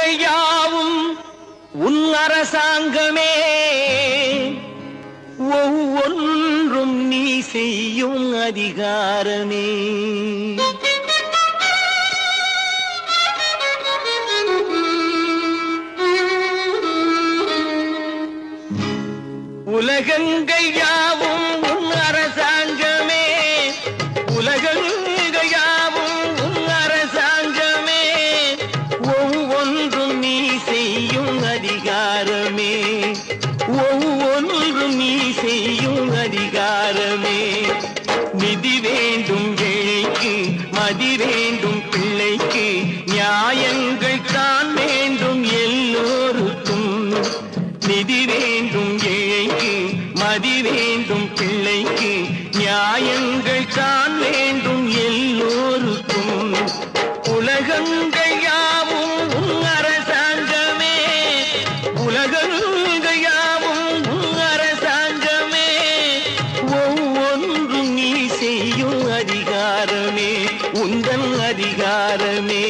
உலகங்கள் யாவும் உன் அரசாங்கமே, ஒவ்வொன்றும் நீ செய்யும் அதிகாரமே. உலகங்கள் யாவும் உன் அரசாங்கமே, உலகங்கள் யாவும் உன் அரசாங்கமே, ஒவ்வொன்றும் நீ செய்யும் அதிகாரமே, ஒவ்வொன்றும் நீ செய்யும் அதிகாரமே. நிதி வேண்டும் ஏழைக்கு, மதி வேண்டும் பிள்ளைக்கு, நியாயங்கள் தான் வேண்டும் எல்லோருக்கும். நிதி வேண்டும் ஏழைக்கு, மதி வேண்டும் பிள்ளைக்கு, நியாயங்கள் தான் வேண்டும் எல்லோருக்கும். உலகங்கள் யாவும் உன் அரசாங்கமே, உலகங்கள் யாவும் உன் அரசாங்கமே, ஒவ்வொன்றும் நீ செய்யும் அதிகாரமே, உந்தன் அதிகாரமே.